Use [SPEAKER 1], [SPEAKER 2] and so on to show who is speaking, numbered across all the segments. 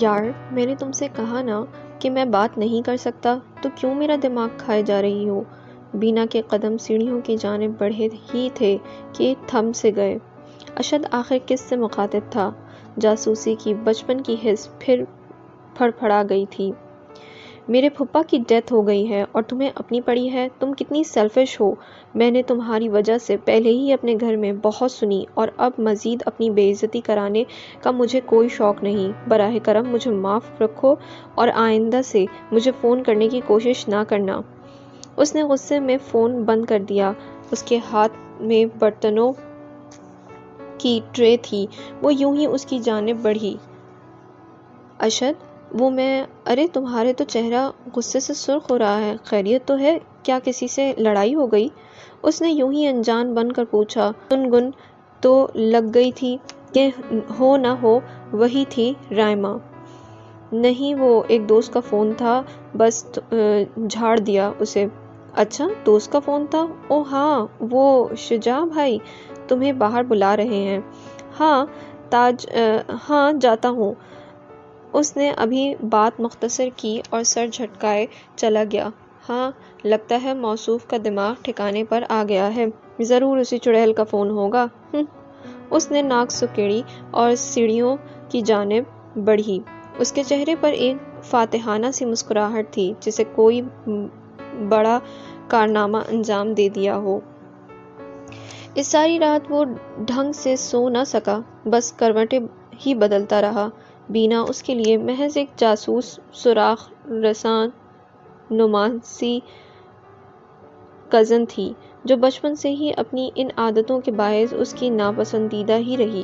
[SPEAKER 1] یار میں نے تم سے کہا نا کہ میں بات نہیں کر سکتا، تو کیوں میرا دماغ کھائے جا رہی ہو؟ بینا کے قدم سیڑھیوں کی جانب بڑھے ہی تھے کہ تھم سے گئے۔ اشد آخر کس سے مخاطب تھا؟ جاسوسی کی بچپن کی حس پھر پھڑپڑا گئی تھی۔ میرے پھپھا کی ڈیتھ ہو گئی ہے اور تمہیں اپنی پڑی ہے، تم کتنی سیلفش ہو۔ میں نے تمہاری وجہ سے پہلے ہی اپنے گھر میں بہت سنی اور اب مزید اپنی بے عزتی کرانے کا مجھے کوئی شوق نہیں۔ براہ کرم مجھے معاف رکھو اور آئندہ سے مجھے فون کرنے کی کوشش نہ کرنا۔ اس نے غصے میں فون بند کر دیا۔ اس کے ہاتھ میں برتنوں کی ٹرے تھی، وہ یوں ہی اس کی جانب بڑھی۔ اشد وہ میں ارے تمہارے تو چہرہ غصے سے سرخ ہو رہا ہے، خیریت تو ہے؟ کیا کسی سے لڑائی ہو گئی؟ اس نے یوں ہی انجان بن کر پوچھا۔ گن تو لگ گئی تھی کہ ہو نہ ہو وہی تھی رائما۔ نہیں وہ ایک دوست کا فون تھا، بس جھاڑ دیا اسے۔ اچھا دوست کا فون تھا؟ او ہاں وہ شجاع بھائی تمہیں باہر بلا رہے ہیں۔ ہاں تاج ہاں جاتا ہوں۔ اس نے ابھی بات مختصر کی اور سر جھٹکائے چلا گیا۔ ہاں لگتا ہے موصوف کا دماغ ٹھکانے پر آ گیا ہے، ضرور اسی چڑیل کا فون ہوگا۔ اس نے ناک سکیڑی اور سیڑھیوں کی جانب بڑھی۔ اس کے چہرے پر ایک فاتحانہ سی مسکراہٹ تھی، جسے کوئی بڑا کارنامہ انجام دے دیا ہو۔ اس ساری رات وہ ڈھنگ سے سو نہ سکا، بس کروٹیں ہی بدلتا رہا۔ بینا اس کے لیے محض ایک جاسوس، سراغ رساں نماسی کزن تھی، جو بچپن سے ہی اپنی ان عادتوں کے باعث اس کی ناپسندیدہ ہی رہی۔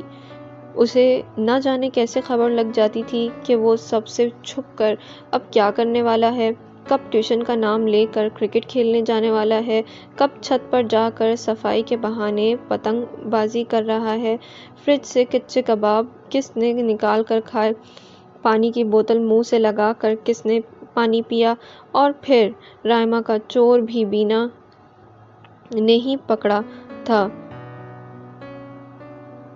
[SPEAKER 1] اسے نہ جانے کیسے خبر لگ جاتی تھی کہ وہ سب سے چھپ کر اب کیا کرنے والا ہے، کب ٹیوشن کا نام لے کر کرکٹ کھیلنے جانے والا ہے، کب چھت پر جا کر صفائی کے بہانے پتنگ بازی کر رہا ہے، فریج سے کچے کباب کس نے نکال کر کھائے، پانی کی بوتل منہ سے لگا کر کس نے پانی پیا، اور پھر رائما کا چور بھی بینا نے ہی پکڑا تھا۔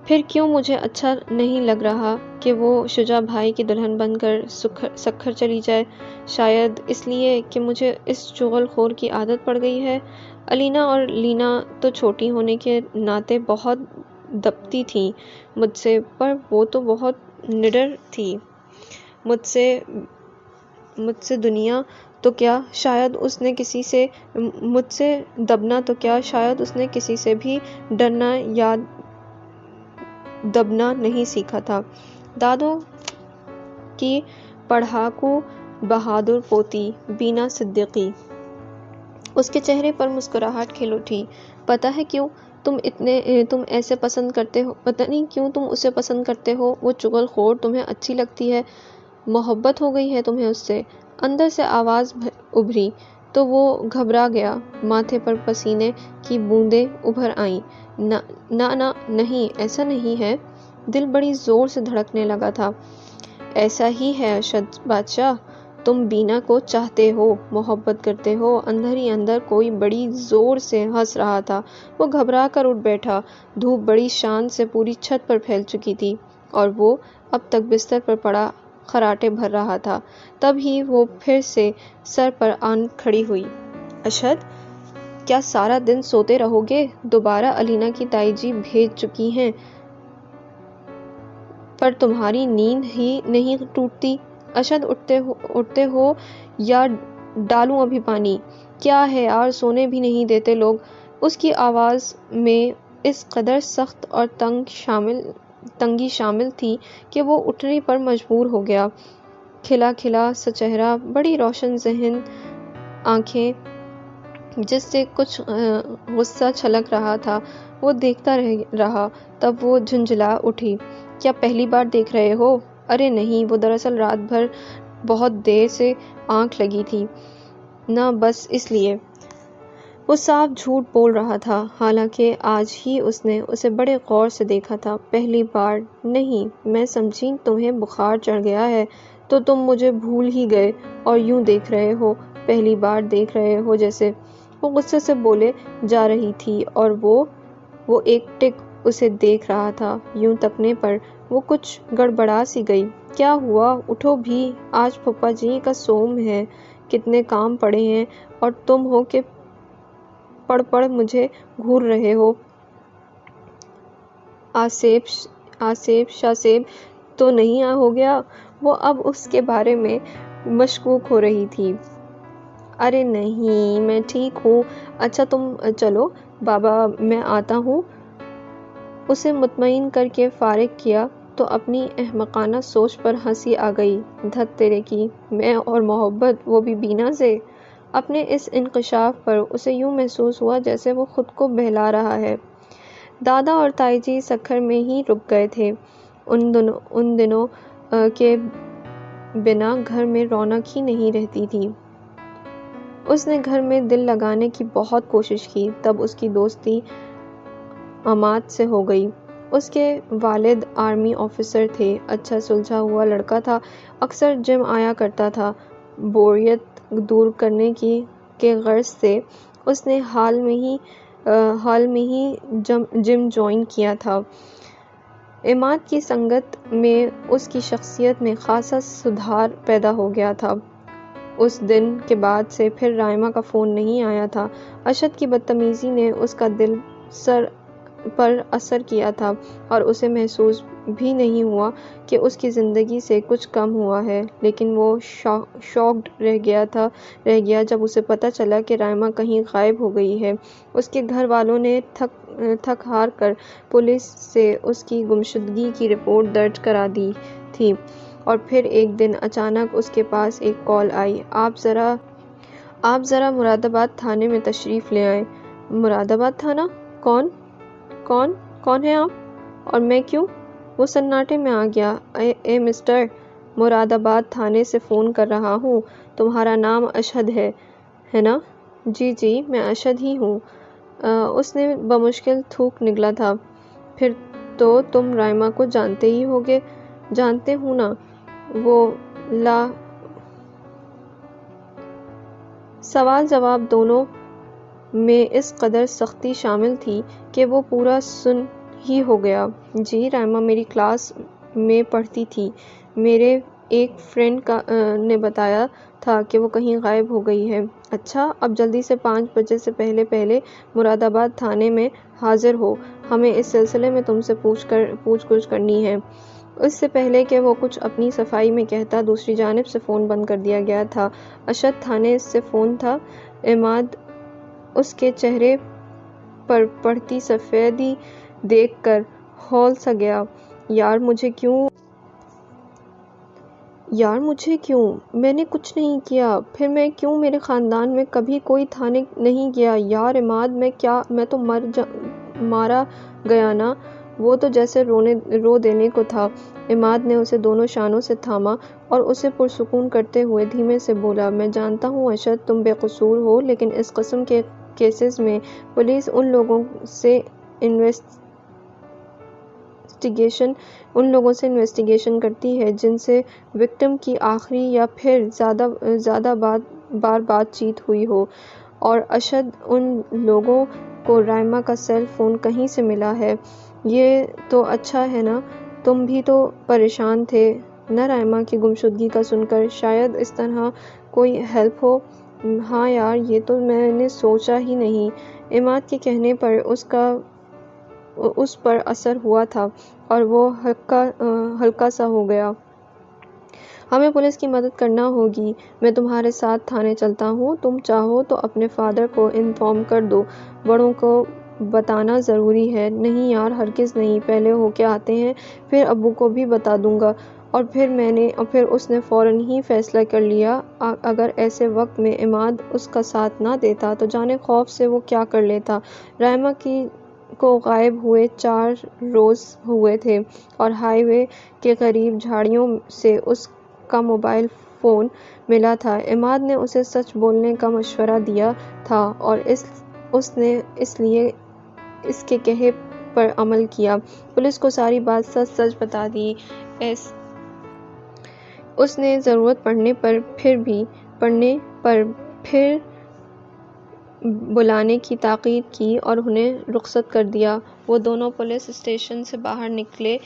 [SPEAKER 1] پھر کیوں مجھے اچھا نہیں لگ رہا کہ وہ شجاع بھائی کی دلہن بن کر سکھر چلی جائے؟ شاید اس لیے کہ مجھے اس چغل خور کی عادت پڑ گئی ہے۔ الینا اور لینا تو چھوٹی ہونے کے ناطے بہت دبتی تھیں مجھ سے، پر وہ تو بہت نڈر تھی مجھ سے دنیا تو کیا شاید اس نے کسی سے مجھ سے دبنا تو کیا شاید اس نے کسی سے بھی ڈرنا یا دبنا نہیں سیکھا تھا۔ دادوں کی پڑھاکو بہادر پوتی بینا صدیقی۔ اس کے چہرے پر مسکراہٹ کھل اٹھی۔ پتہ ہے کیوں تم ایسے پسند کرتے ہو، پتہ نہیں کیوں تم اسے پسند کرتے ہو، وہ چغل خور تمہیں اچھی لگتی ہے، محبت ہو گئی ہے تمہیں اس سے۔ اندر سے آواز ابھری تو وہ گھبرا گیا، ماتھے پر پسینے کی بوندیں ابھر آئیں۔ نہ نہیں ایسا نہیں ہے۔ دل بڑی زور سے دھڑکنے لگا تھا۔ ایسا ہی ہے اشد بادشاہ، تم بینا کو چاہتے ہو، محبت کرتے ہو۔ اندر ہی اندر کوئی بڑی زور سے ہنس رہا تھا۔ وہ گھبرا کر اٹھ بیٹھا۔ دھوپ بڑی شان سے پوری چھت پر پھیل چکی تھی اور وہ اب تک بستر پر پڑا خراٹے بھر رہا تھا۔ تب ہی وہ پھر سے سر پر آن کھڑی ہوئی۔ اشد کیا سارا دن سوتے رہو گے؟ دوبارہ الینا کی تائی جی بھیج چکی ہیں، پر تمہاری نیند ہی نہیں ٹوٹتی۔ اشد اٹھتے ہو یا ڈالوں ابھی پانی؟ کیا ہے یار سونے بھی نہیں دیتے لوگ۔ اس کی آواز میں اس قدر سخت اور تنگی شامل تھی کہ وہ اٹھنے پر مجبور ہو گیا۔ کھلا کھلا سا چہرہ، بڑی روشن ذہن آنکھیں جس سے کچھ غصہ چھلک رہا تھا، وہ دیکھتا رہا۔ تب وہ جھنجھلا اٹھی۔ کیا پہلی بار دیکھ رہے ہو؟ ارے نہیں، وہ دراصل رات بھر بہت دیر سے آنکھ لگی تھی نا، بس اس لیے۔ وہ صاف جھوٹ بول رہا تھا، حالانکہ آج ہی اس نے اسے بڑے غور سے دیکھا تھا۔ پہلی بار نہیں، میں سمجھی تمہیں بخار چڑھ گیا ہے تو تم مجھے بھول ہی گئے اور یوں دیکھ رہے ہو، پہلی بار دیکھ رہے ہو جیسے۔ وہ غصے سے بولے جا رہی تھی اور وہ ایک ٹک اسے دیکھ رہا تھا۔ یوں تکنے پر وہ کچھ گڑبڑا سی گئی۔ کیا ہوا؟ اٹھو بھی، آج پھپھا جی کا سوم ہے، کتنے کام پڑے ہیں، اور تم ہو کہ پڑ پڑ مجھے گھور رہے ہو۔ آصف شاسیب تو نہیں ہو گیا؟ وہ اب اس کے بارے میں مشکوک ہو رہی تھی۔ ارے نہیں، میں ٹھیک ہوں۔ اچھا تم چلو، بابا میں آتا ہوں۔ اسے مطمئن کر کے فارغ کیا تو اپنی احمقانہ سوچ پر ہنسی آ گئی۔ دھت تیرے کی، میں اور محبت، وہ بھی بینا سے! اپنے اس انکشاف پر اسے یوں محسوس ہوا جیسے وہ خود کو بہلا رہا ہے۔ دادا اور تائی جی سکھر میں ہی رک گئے تھے۔ ان دنوں کے بنا گھر میں رونق ہی نہیں رہتی تھی۔ اس نے گھر میں دل لگانے کی بہت کوشش کی، تب اس کی دوستی عماد سے ہو گئی۔ اس کے والد آرمی آفیسر تھے، اچھا سلجھا ہوا لڑکا تھا، اکثر جم آیا کرتا تھا۔ بوریت دور کرنے کے غرض سے اس نے حال میں ہی جم جوائن کیا تھا۔ عماد کی سنگت میں اس کی شخصیت میں خاصا سدھار پیدا ہو گیا تھا۔ اس دن کے بعد سے پھر رائما کا فون نہیں آیا تھا۔ اشد کی بدتمیزی نے اس کا دل پر اثر کیا تھا اور اسے محسوس بھی نہیں ہوا کہ اس کی زندگی سے کچھ کم ہوا ہے، لیکن وہ شاکڈ رہ گیا جب اسے پتہ چلا کہ رائما کہیں غائب ہو گئی ہے۔ اس کے گھر والوں نے تھک ہار کر پولیس سے اس کی گمشدگی کی رپورٹ درج کرا دی تھی، اور پھر ایک دن اچانک اس کے پاس ایک کال آئی، آپ ذرا مرادآباد تھانے میں تشریف لے آئیں۔ مرادآباد تھانہ؟ کون ہیں آپ؟ اور میں کیوں؟ وہ سناٹے میں آ گیا۔ اے مسٹر، مرادآباد تھانے سے فون کر رہا ہوں۔ تمہارا نام اشد ہے نا؟ جی میں اشد ہی ہوں۔ اس نے بمشکل تھوک نکلا تھا۔ پھر تو تم رائما کو جانتے ہی ہوگے۔ جانتے ہوں نا۔ وہ سوال جواب دونوں میں اس قدر سختی شامل تھی کہ وہ پورا سن ہی ہو گیا۔ جی، رائما میری کلاس میں پڑھتی تھی۔ میرے ایک فرینڈ نے بتایا تھا کہ وہ کہیں غائب ہو گئی ہے۔ اچھا، اب جلدی سے 5 بجے سے پہلے مرادآباد تھانے میں حاضر ہو، ہمیں اس سلسلے میں تم سے پوچھ گچھ کرنی ہے۔ اس سے پہلے کہ وہ کچھ اپنی صفائی میں کہتا، دوسری جانب سے فون بند کر دیا گیا تھا۔ اشد تھانے سے فون تھا۔ عماد اس کے چہرے پر پڑتی سفیدی دیکھ کر ہول سا گیا۔ یار مجھے کیوں؟ میں نے کچھ نہیں کیا۔ پھر میں کیوں؟ میرے خاندان میں کبھی کوئی تھانے نہیں گیا۔ یار عماد، میں تو مارا گیا نا۔ وہ تو جیسے رو دینے کو تھا۔ عماد نے اسے دونوں شانوں سے تھاما اور اسے پرسکون کرتے ہوئے دھیمے سے بولا، میں جانتا ہوں اشد، تم بے قصور ہو، لیکن اس قسم کے کیسز میں پولیس ان لوگوں سے انویسٹیگیشن کرتی ہے جن سے وکٹم کی آخری یا پھر زیادہ بار بات چیت ہوئی ہو، اور اشد ان لوگوں کو رائما کا سیل فون کہیں سے ملا ہے۔ یہ تو اچھا ہے نا، تم بھی تو پریشان تھے نا رائما کی گمشدگی کا سن کر، شاید اس طرح کوئی ہیلپ ہو۔ ہاں یار، یہ تو میں نے سوچا ہی نہیں۔ عماد کے کہنے پر اس پر اثر ہوا تھا اور وہ ہلکا سا ہو گیا۔ ہمیں پولیس کی مدد کرنا ہوگی، میں تمہارے ساتھ تھانے چلتا ہوں۔ تم چاہو تو اپنے فادر کو انفارم کر دو، بڑوں کو بتانا ضروری ہے۔ نہیں یار، ہرگز نہیں، پہلے ہو کے آتے ہیں، پھر ابو کو بھی بتا دوں گا۔ اور پھر اس نے فوراً ہی فیصلہ کر لیا، اگر ایسے وقت میں عماد اس کا ساتھ نہ دیتا تو جانے خوف سے وہ کیا کر لیتا۔ رائما کو غائب ہوئے 4 روز ہوئے تھے اور ہائی وے کے قریب جھاڑیوں سے اس کا موبائل فون ملا تھا۔ عماد نے اسے سچ بولنے کا مشورہ دیا تھا اور اس نے اس لیے اس کے کہے پر عمل کیا، پولیس کو ساری بات سچ بتا دی۔ اس نے ضرورت پڑنے پر پھر بلانے کی تاکید کی اور انہیں رخصت کر دیا۔ وہ دونوں پولیس اسٹیشن سے باہر نکلے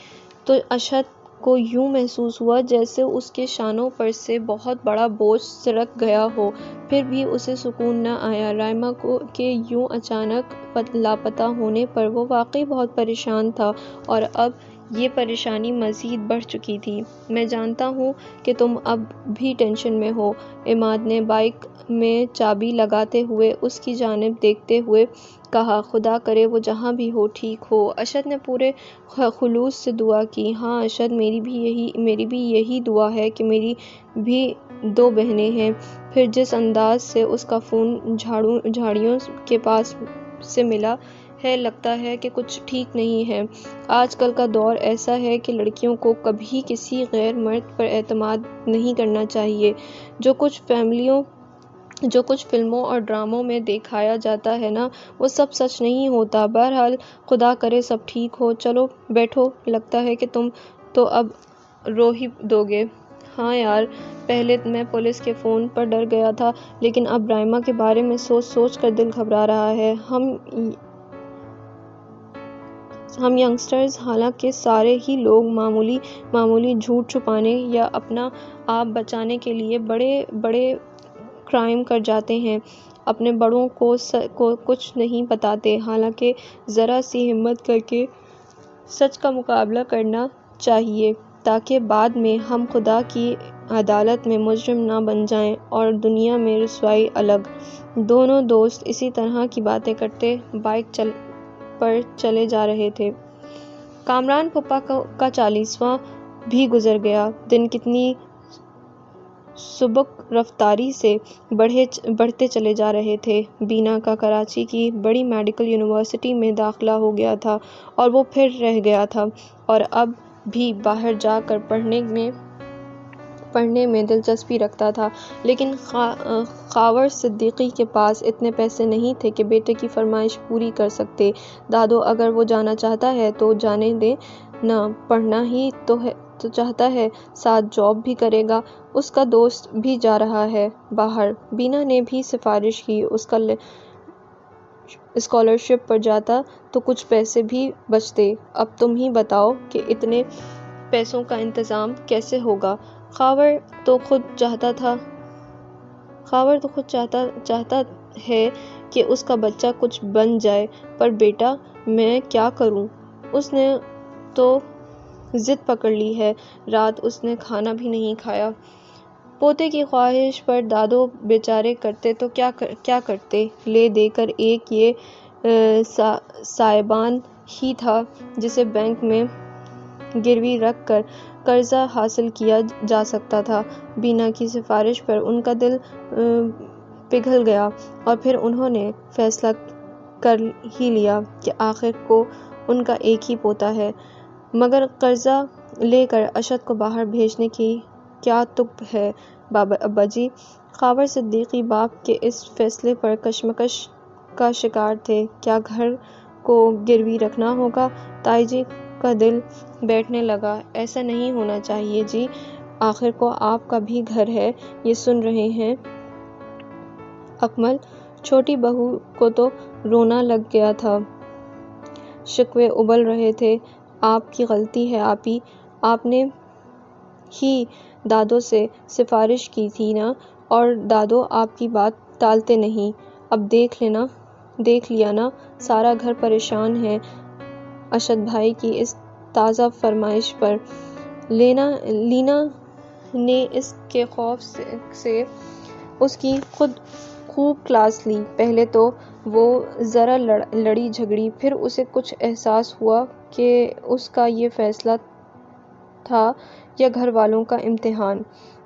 [SPEAKER 1] تو اشد کو یوں محسوس ہوا جیسے اس کے شانوں پر سے بہت بڑا بوجھ سرک گیا ہو۔ پھر بھی اسے سکون نہ آیا۔ رائما کے یوں اچانک لاپتہ ہونے پر وہ واقعی بہت پریشان تھا، اور اب یہ پریشانی مزید بڑھ چکی تھی۔ میں جانتا ہوں کہ تم اب بھی ٹینشن میں ہو، عماد نے بائیک میں چابی لگاتے ہوئے اس کی جانب دیکھتے ہوئے کہا۔ خدا کرے وہ جہاں بھی ہو ٹھیک ہو۔ اشد نے پورے خلوص سے دعا کی۔ ہاں اشد، میری بھی یہی دعا ہے کہ میری بھی 2 بہنیں ہیں۔ پھر جس انداز سے اس کا فون جھاڑیوں کے پاس سے ملا ہے، لگتا ہے کہ کچھ ٹھیک نہیں ہے۔ آج کل کا دور ایسا ہے کہ لڑکیوں کو کبھی کسی غیر مرد پر اعتماد نہیں کرنا چاہیے۔ جو کچھ فلموں اور ڈراموں میں دکھایا جاتا ہے نا، وہ سب سچ نہیں ہوتا۔ بہرحال خدا کرے سب ٹھیک ہو۔ چلو بیٹھو، لگتا ہے کہ تم تو اب رو ہی دو گے۔ ہاں یار، پہلے میں پولیس کے فون پر ڈر گیا تھا، لیکن اب رائما کے بارے میں سوچ کر دل گھبرا رہا ہے۔ ہم ینگسٹرز حالانکہ سارے ہی لوگ معمولی جھوٹ چھپانے یا اپنا آپ بچانے کے لیے بڑے بڑے کرائم کر جاتے ہیں، اپنے بڑوں کو کچھ نہیں بتاتے۔ حالانکہ ذرا سی ہمت کر کے سچ کا مقابلہ کرنا چاہیے، تاکہ بعد میں ہم خدا کی عدالت میں مجرم نہ بن جائیں اور دنیا میں رسوائی الگ۔ دونوں دوست اسی طرح کی باتیں کرتے بائیک پر چلے جا رہے تھے۔ کامران پھپھا کا 40واں بھی گزر گیا۔ دن کتنی سبک رفتاری سے بڑھتے چلے جا رہے تھے۔ بینا کا کراچی کی بڑی میڈیکل یونیورسٹی میں داخلہ ہو گیا تھا اور وہ پھر رہ گیا تھا، اور اب بھی باہر جا کر پڑھنے میں دلچسپی رکھتا تھا۔ لیکن خاور صدیقی کے پاس اتنے پیسے نہیں تھے کہ بیٹے کی فرمائش پوری کر سکتے۔ دادو، اگر وہ جانا چاہتا ہے تو جانے دیں نا، پڑھنا ہی تو چاہتا ہے، ساتھ جاب بھی کرے گا۔ اس کا دوست بھی جا رہا ہے باہر۔ بینا نے بھی سفارش کی، اس کا اسکالرشپ پر جاتا تو کچھ پیسے بھی بچتے۔ اب تم ہی بتاؤ کہ اتنے پیسوں کا انتظام کیسے ہوگا؟ خاور تو خود چاہتا ہے کہ اس کا بچہ کچھ بن جائے، پر بیٹا میں کیا کروں؟ اس نے تو ضد پکڑ لی ہے، رات اس نے کھانا بھی نہیں کھایا۔ پوتے کی خواہش پر دادو بیچارے کرتے تو کیا کرتے، لے دے کر ایک یہ سائبان ہی تھا جسے بینک میں گروی رکھ کر قرضہ حاصل کیا جا سکتا تھا۔ بینا کی سفارش پر ان کا دل پگھل گیا، اور پھر انہوں نے فیصلہ کر ہی لیا کہ آخر کو ان کا ایک ہی پوتا ہے، مگر قرضہ لے کر اشد کو باہر بھیجنے کی کیا تک ہے ابا جی؟ خاور صدیقی باپ کے اس فیصلے پر کشمکش کا شکار تھے۔ کیا گھر کو گروی رکھنا ہوگا؟ تائی جی کا دل بیٹھنے لگا۔ ایسا نہیں ہونا چاہیے جی، آخر کو آپ کا بھی گھر ہے، یہ سن رہے ہیں اکمل؟ چھوٹی بہو کو تو رونا لگ گیا تھا، شکوے ابل رہے تھے۔ آپ کی غلطی ہے آپی، آپ نے ہی دادو سے سفارش کی تھی نا، اور دادو آپ کی بات ٹالتے نہیں۔ اب دیکھ لیا نا، سارا گھر پریشان ہے اشد بھائی کی اس تازہ فرمائش پر۔ لینا نے اس کے خوف سے اس کی خوب کلاس لی۔ پہلے تو وہ ذرا لڑی جھگڑی، پھر اسے کچھ احساس ہوا کہ اس کا یہ فیصلہ تھا یا گھر والوں کا امتحان۔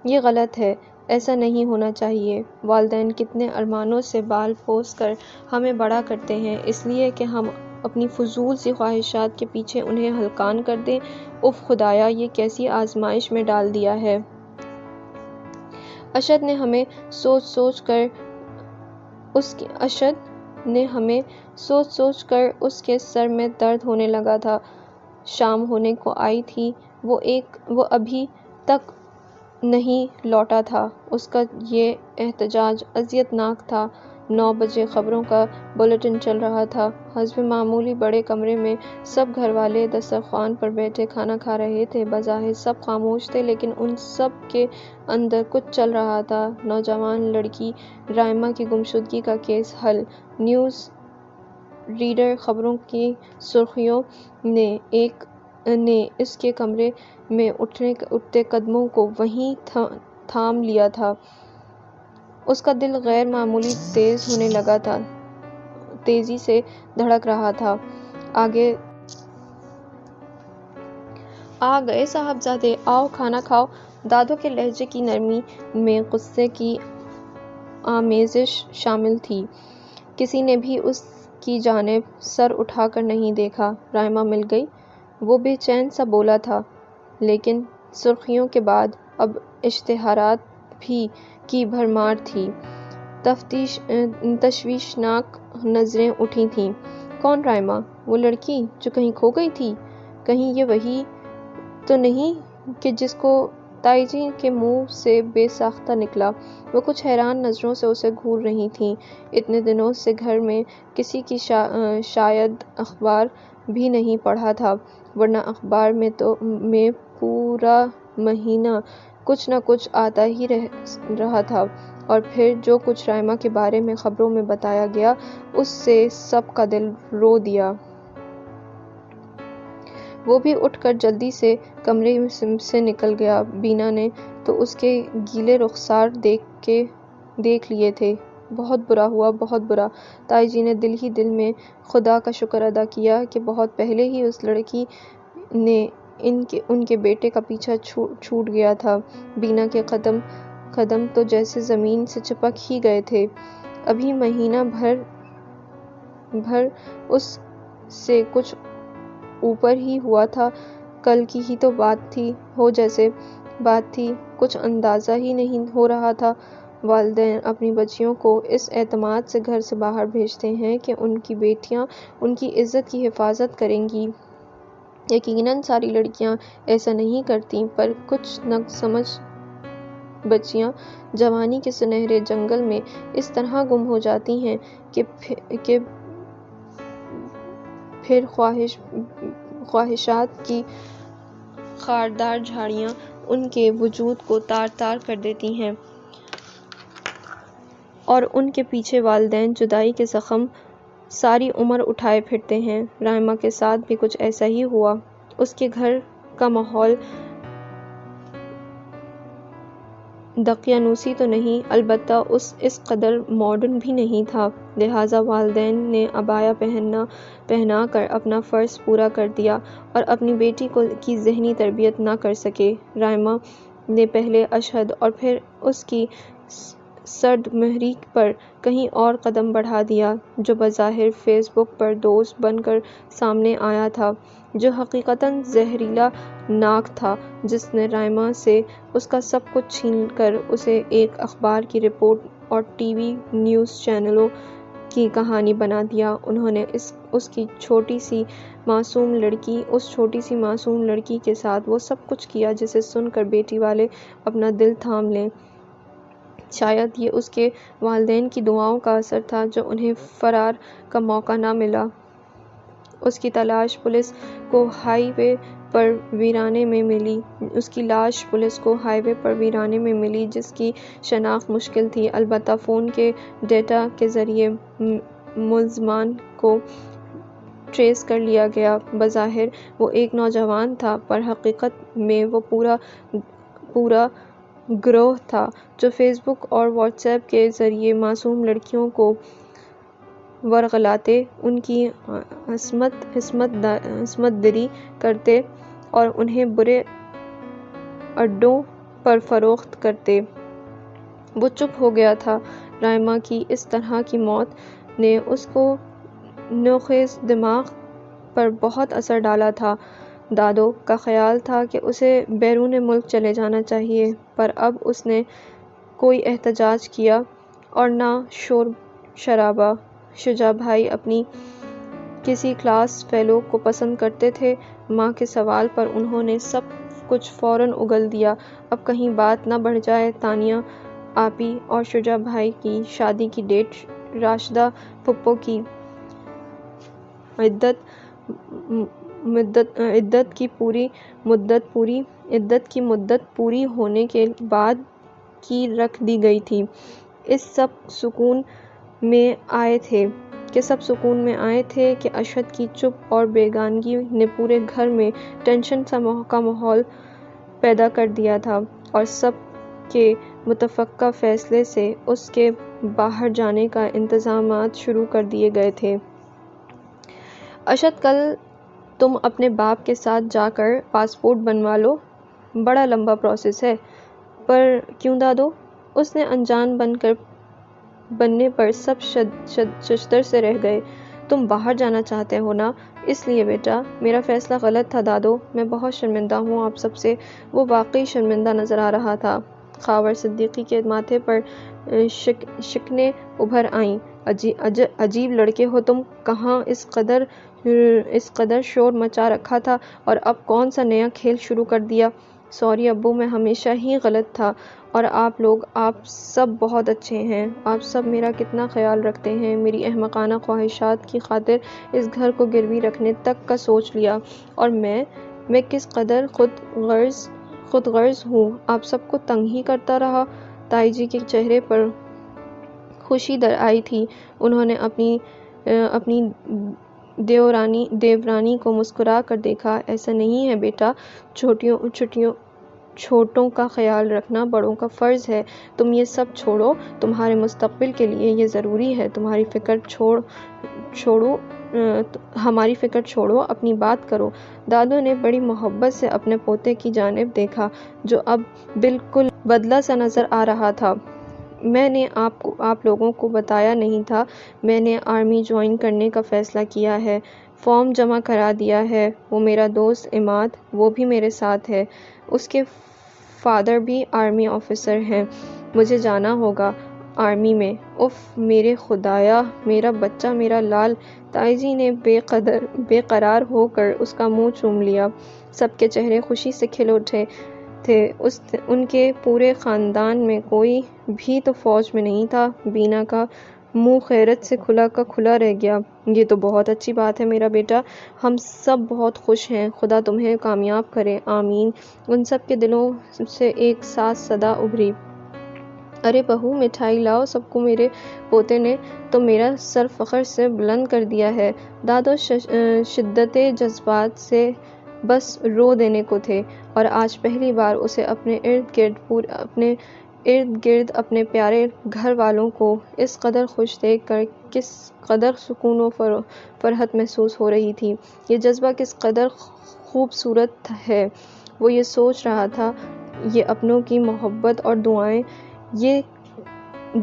[SPEAKER 1] یہ غلط ہے، ایسا نہیں ہونا چاہیے۔ والدین کتنے ارمانوں سے بال پوس کر ہمیں بڑا کرتے ہیں، اس لیے کہ ہم اپنی فضول سی خواہشات کے پیچھے انہیں ہلکان کر دیں۔ اف خدایا، یہ کیسی آزمائش میں ڈال دیا ہے۔ اشد نے ہمیں سوچ کر اس کے سر میں درد ہونے لگا تھا۔ شام ہونے کو آئی تھی، وہ ابھی تک نہیں لوٹا تھا۔ اس کا یہ احتجاج اذیت ناک تھا۔ 9 بجے خبروں کا بلیٹن چل رہا تھا۔ حسب معمولی بڑے کمرے میں سب گھر والے دسترخوان پر بیٹھے کھانا کھا رہے تھے۔ بظاہر سب خاموش تھے لیکن ان سب کے اندر کچھ چل رہا تھا۔ نوجوان لڑکی رائما کی گمشدگی کا کیس حل۔ نیوز ریڈر خبروں کی سرخیوں نے اس کے کمرے میں اٹھتے قدموں کو وہیں تھام لیا تھا۔ اس کا دل غیر معمولی تیز ہونے لگا تھا، تیزی سے دھڑک رہا تھا۔ آ گئے صاحبزادے، آؤ کھانا کھاؤ۔ دادو کے لہجے کی نرمی میں غصے کی آمیزش شامل تھی۔ کسی نے بھی اس کی جانب سر اٹھا کر نہیں دیکھا۔ رائما مل گئی؟ وہ بے چین سا بولا تھا، لیکن سرخیوں کے بعد اب اشتہارات کی بھرمار تھی۔ تشویشناک نظریں اٹھی تھیں۔ کون رائما؟ وہ لڑکی جو کہیں کھو گئی تھی؟ کہیں یہ وہی تو نہیں کہ جس کو تائی جی کے منہ سے بے ساختہ نکلا؟ وہ کچھ حیران نظروں سے اسے گھور رہی تھیں۔ اتنے دنوں سے گھر میں کسی کی شاید اخبار بھی نہیں پڑھا تھا، ورنہ اخبار میں پورا مہینہ کچھ نہ کچھ آتا ہی رہا تھا، اور پھر جو کچھ رائما کے بارے میں خبروں میں بتایا گیا اس سے سب کا دل رو دیا۔ وہ بھی اٹھ کر جلدی سے کمرے سے نکل گیا۔ بینا نے تو اس کے گیلے رخسار دیکھ لیے تھے۔ بہت برا ہوا، بہت برا۔ تائی جی نے دل ہی دل میں خدا کا شکر ادا کیا کہ بہت پہلے ہی اس لڑکی نے ان کے بیٹے کا پیچھا چھوٹ گیا تھا۔ بینا کے قدم تو جیسے زمین سے چپک ہی گئے تھے۔ ابھی مہینہ بھر اس سے کچھ اوپر ہی ہوا تھا، کل کی ہی تو بات تھی، کچھ اندازہ ہی نہیں ہو رہا تھا۔ والدین اپنی بچیوں کو اس اعتماد سے گھر سے باہر بھیجتے ہیں کہ ان کی بیٹیاں ان کی عزت کی حفاظت کریں گی۔ یقیناً ساری لڑکیاں ایسا نہیں کرتیں، پر کچھ نہ سمجھ بچیاں جوانی کے سنہرے جنگل میں اس طرح گم ہو جاتی ہیں کہ پھر خواہشات کی خاردار جھاڑیاں ان کے وجود کو تار تار کر دیتی ہیں، اور ان کے پیچھے والدین جدائی کے زخم ساری عمر اٹھائے پھرتے ہیں۔ رائما کے ساتھ بھی کچھ ایسا ہی ہوا۔ اس کے گھر کا ماحول دقیانوسی تو نہیں، البتہ اس قدر ماڈرن بھی نہیں تھا، لہٰذا والدین نے عبایا پہنا کر اپنا فرض پورا کر دیا اور اپنی بیٹی کی ذہنی تربیت نہ کر سکے۔ رائما نے پہلے اشہد اور پھر اس کی سرد مہری پر کہیں اور قدم بڑھا دیا، جو بظاہر فیس بک پر دوست بن کر سامنے آیا تھا، جو حقیقتاً زہریلا ناک تھا، جس نے رائما سے اس کا سب کچھ چھین کر اسے ایک اخبار کی رپورٹ اور ٹی وی نیوز چینلوں کی کہانی بنا دیا۔ انہوں نے اس چھوٹی سی معصوم لڑکی کے ساتھ وہ سب کچھ کیا جسے سن کر بیٹی والے اپنا دل تھام لیں۔ شاید یہ اس کے والدین کی دعاؤں کا اثر تھا جو انہیں فرار کا موقع نہ ملا۔ اس کی لاش پولیس کو ہائی وے پر ویرانے میں ملی، جس کی شناخت مشکل تھی، البتہ فون کے ڈیٹا کے ذریعے ملزمان کو ٹریس کر لیا گیا۔ بظاہر وہ ایک نوجوان تھا، پر حقیقت میں وہ پورا گروہ تھا جو فیس بک اور واٹس ایپ کے ذریعے معصوم لڑکیوں کو ورغلاتے، ان کی عصمت دری کرتے اور انہیں برے اڈوں پر فروخت کرتے۔ وہ چپ ہو گیا تھا۔ رائما کی اس طرح کی موت نے اس کو نوخیز دماغ پر بہت اثر ڈالا تھا۔ دادو کا خیال تھا کہ اسے بیرون ملک چلے جانا چاہیے، پر اب اس نے کوئی احتجاج کیا اور نہ شور شرابہ۔ شجاع بھائی اپنی کسی کلاس فیلو کو پسند کرتے تھے۔ ماں کے سوال پر انہوں نے سب کچھ فوراً اگل دیا۔ اب کہیں بات نہ بڑھ جائے۔ تانیہ آپی اور شجاع بھائی کی شادی کی ڈیٹ راشدہ پھپھو کی عدت کی مدت پوری ہونے کے بعد کی رکھ دی گئی تھی۔ سب سکون میں آئے تھے کہ اشد کی چپ اور بیگانگی نے پورے گھر میں ٹینشن کا ماحول پیدا کر دیا تھا اور سب کے متفقہ فیصلے سے اس کے باہر جانے کا انتظامات شروع کر دیے گئے تھے۔ اشد، کل تم اپنے باپ کے ساتھ جا کر پاسپورٹ بنوا لو، بڑا لمبا پروسیس ہے۔ پر کیوں دادو؟ اس نے انجان بننے پر سب ششدر سے رہ گئے۔ تم باہر جانا چاہتے ہو نا، اس لیے بیٹا۔ میرا فیصلہ غلط تھا دادو، میں بہت شرمندہ ہوں آپ سب سے۔ وہ واقعی شرمندہ نظر آ رہا تھا۔ خاور صدیقی کے ماتھے پر شکنیں ابھر آئیں۔ عجیب لڑکے ہو تم، کہاں اس قدر شور مچا رکھا تھا اور اب کون سا نیا کھیل شروع کر دیا؟ سوری ابو، میں ہمیشہ ہی غلط تھا، اور آپ سب بہت اچھے ہیں، آپ سب میرا کتنا خیال رکھتے ہیں۔ میری احمقانہ خواہشات کی خاطر اس گھر کو گروی رکھنے تک کا سوچ لیا، اور میں کس قدر خود غرض ہوں، آپ سب کو تنگ ہی کرتا رہا۔ تائی جی کے چہرے پر خوشی در آئی تھی۔ انہوں نے اپنی دیورانی کو مسکرا کر دیکھا۔ ایسا نہیں ہے بیٹا، چھوٹوں کا خیال رکھنا بڑوں کا فرض ہے۔ تم یہ سب چھوڑو، تمہارے مستقبل کے لیے یہ ضروری ہے۔ ہماری فکر چھوڑو، اپنی بات کرو۔ دادو نے بڑی محبت سے اپنے پوتے کی جانب دیکھا، جو اب بالکل بدلا سا نظر آ رہا تھا۔ میں نے آپ لوگوں کو بتایا نہیں تھا، میں نے آرمی جوائن کرنے کا فیصلہ کیا ہے، فارم جمع کرا دیا ہے۔ وہ میرا دوست عماد، وہ بھی میرے ساتھ ہے، اس کے فادر بھی آرمی آفیسر ہیں۔ مجھے جانا ہوگا آرمی میں۔ اف میرے خدایا، میرا بچہ، میرا لال۔ تائی جی نے بے قرار ہو کر اس کا منہ چوم لیا۔ سب کے چہرے خوشی سے کھل اٹھے تھے۔ ان کے پورے خاندان میں کوئی بھی تو فوج میں نہیں تھا۔ بینا کا منہ حیرت سے کھلا کا کھلا رہ گیا۔ یہ تو بہت اچھی بات ہے میرا بیٹا، ہم سب بہت خوش ہیں، خدا تمہیں کامیاب کرے، آمین۔ ان سب کے دلوں سے ایک ساتھ صدا ابھری، ارے بہو مٹھائی لاؤ سب کو، میرے پوتے نے تو میرا سر فخر سے بلند کر دیا ہے۔ دادو شدت جذبات سے بس رو دینے کو تھے، اور آج پہلی بار اسے اپنے ارد گرد اپنے پیارے گھر والوں کو اس قدر خوش دیکھ کر کس قدر سکون و فرحت محسوس ہو رہی تھی۔ یہ جذبہ کس قدر خوبصورت ہے، وہ یہ سوچ رہا تھا۔ یہ اپنوں کی محبت اور یہ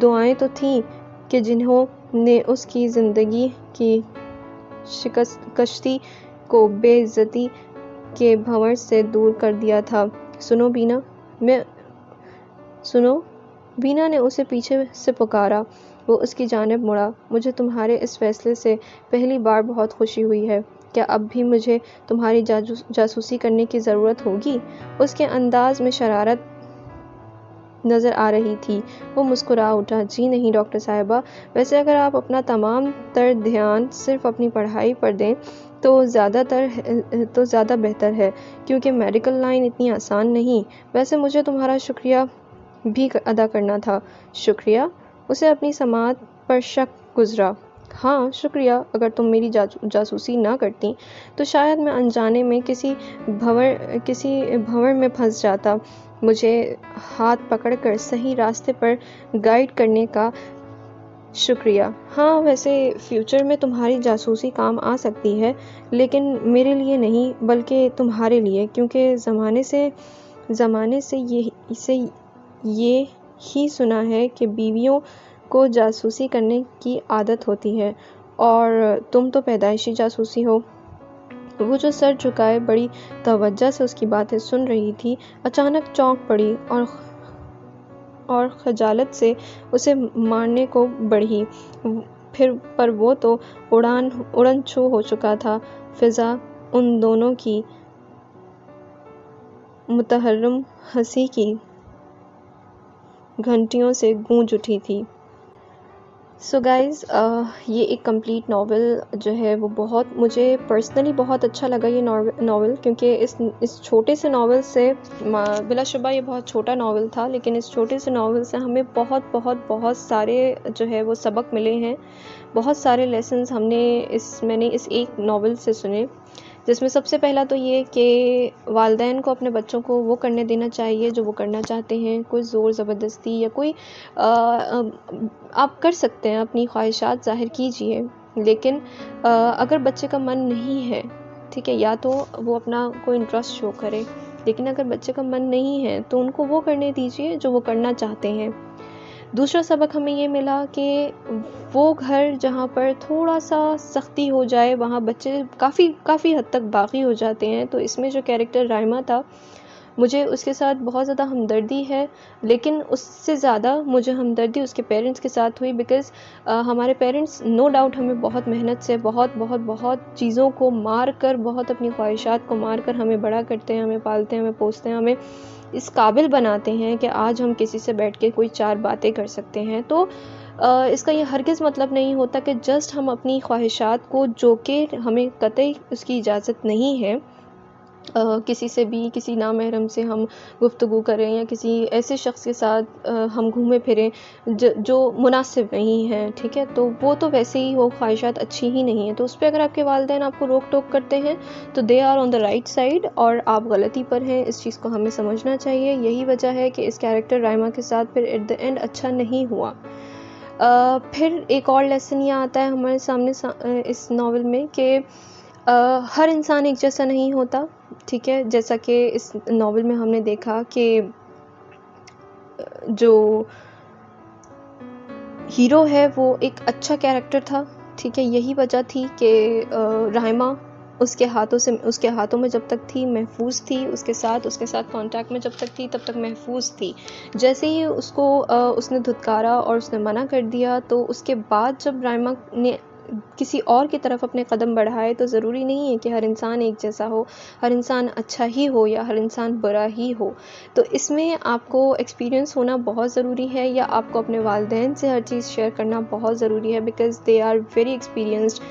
[SPEAKER 1] دعائیں تو تھیں کہ جنہوں نے اس کی زندگی کی کشتی کو بے عزتی کے بھنور سے دور کر دیا تھا۔ سنو بینا نے اسے پیچھے سے پکارا۔ وہ اس کی جانب مڑا۔ مجھے تمہارے اس فیصلے سے پہلی بار بہت خوشی ہوئی ہے۔ کیا اب بھی مجھے تمہاری جاسوسی کرنے کی ضرورت ہوگی؟ اس کے انداز میں شرارت نظر آ رہی تھی۔ وہ مسکرا اٹھا، جی نہیں ڈاکٹر صاحبہ، ویسے اگر آپ اپنا تمام تر دھیان صرف اپنی پڑھائی پر دیں تو زیادہ بہتر ہے، کیونکہ میڈیکل لائن اتنی آسان نہیں۔ ویسے مجھے تمہارا شکریہ بھی ادا کرنا تھا۔ شکریہ؟ اسے اپنی سماعت پر شک گزرا۔ ہاں شکریہ، اگر تم میری جاسوسی نہ کرتی تو شاید میں انجانے میں کسی بھنور میں پھنس جاتا۔ مجھے ہاتھ پکڑ کر صحیح راستے پر گائیڈ کرنے کا شکریہ۔ ہاں ویسے فیوچر میں تمہاری جاسوسی کام آ سکتی ہے، لیکن میرے لیے نہیں بلکہ تمہارے لیے، کیونکہ زمانے سے یہ ہی سنا ہے کہ بیویوں کو جاسوسی کرنے کی عادت ہوتی ہے، اور تم تو پیدائشی جاسوسی ہو۔ وہ جو سر جھکائے بڑی توجہ سے اس کی باتیں سن رہی تھی، اچانک چونک پڑی اور خجالت سے اسے مارنے کو بڑھی، پر وہ تو اڑن چھو ہو چکا تھا۔ فضا ان دونوں کی متحرم ہنسی کی گھنٹیوں سے گونج اٹھی تھی۔ سو گائز، یہ ایک کمپلیٹ ناول جو ہے وہ بہت مجھے پرسنلی بہت اچھا لگا یہ ناول، کیونکہ اس چھوٹے سے ناول سے، بلا شبہ یہ بہت چھوٹا ناول تھا، لیکن اس چھوٹے سے ناول سے ہمیں بہت بہت بہت سارے جو ہے وہ سبق ملے ہیں، بہت سارے لیسنز میں نے اس ایک ناول سے سنے، جس میں سب سے پہلا تو یہ کہ والدین کو اپنے بچوں کو وہ کرنے دینا چاہیے جو وہ کرنا چاہتے ہیں، کوئی زور زبردستی یا کوئی آپ کر سکتے ہیں اپنی خواہشات ظاہر کیجئے، لیکن اگر بچے کا من نہیں ہے، ٹھیک ہے، یا تو وہ اپنا کوئی انٹرسٹ شو کرے، لیکن اگر بچے کا من نہیں ہے تو ان کو وہ کرنے دیجئے جو وہ کرنا چاہتے ہیں۔ دوسرا سبق ہمیں یہ ملا کہ وہ گھر جہاں پر تھوڑا سا سختی ہو جائے وہاں بچے کافی حد تک باغی ہو جاتے ہیں۔ تو اس میں جو کیریکٹر رائمہ تھا، مجھے اس کے ساتھ بہت زیادہ ہمدردی ہے، لیکن اس سے زیادہ مجھے ہمدردی اس کے پیرنٹس کے ساتھ ہوئی، بیکاز ہمارے پیرنٹس نو ڈاؤٹ ہمیں بہت محنت سے بہت چیزوں کو مار کر، بہت اپنی خواہشات کو مار کر ہمیں بڑا کرتے ہیں، ہمیں پالتے ہیں، ہمیں پوستے ہیں، ہمیں اس قابل بناتے ہیں کہ آج ہم کسی سے بیٹھ کے کوئی 4 باتیں کر سکتے ہیں۔ تو اس کا یہ ہرگز مطلب نہیں ہوتا کہ جسٹ ہم اپنی خواہشات کو، جو کہ ہمیں قطعی اس کی اجازت نہیں ہے، کسی سے بھی، کسی نامحرم سے ہم گفتگو کریں یا کسی ایسے شخص کے ساتھ ہم گھومے پھریں جو مناسب نہیں ہے، ٹھیک ہے، تو وہ تو ویسے ہی وہ خواہشات اچھی ہی نہیں ہیں۔ تو اس پہ اگر آپ کے والدین آپ کو روک ٹوک کرتے ہیں تو they are on the right side, اور آپ غلطی پر ہیں، اس چیز کو ہمیں سمجھنا چاہیے۔ یہی وجہ ہے کہ اس کیریکٹر رائمہ کے ساتھ پھر ایٹ دا اینڈ اچھا نہیں ہوا۔ پھر ایک اور لیسن یہ آتا ہے ہمارے سامنے اس ناول میں کہ ہر انسان ایک جیسا نہیں ہوتا، ٹھیک ہے، جیسا کہ اس ناول میں ہم نے دیکھا کہ جو ہیرو ہے وہ ایک اچھا کیریکٹر تھا، ٹھیک ہے، یہی وجہ تھی کہ رائمہ اس کے ہاتھوں میں جب تک تھی محفوظ تھی، اس کے ساتھ کانٹیکٹ میں جب تک تھی تب تک محفوظ تھی۔ جیسے ہی اس نے دھتکارا اور اس نے منع کر دیا، تو اس کے بعد جب رائمہ نے کسی اور کی طرف اپنے قدم بڑھائے، تو ضروری نہیں ہے کہ ہر انسان ایک جیسا ہو، ہر انسان اچھا ہی ہو یا ہر انسان برا ہی ہو۔ تو اس میں آپ کو ایکسپیرینس ہونا بہت ضروری ہے، یا آپ کو اپنے والدین سے ہر چیز شیئر کرنا بہت ضروری ہے، because they are very experienced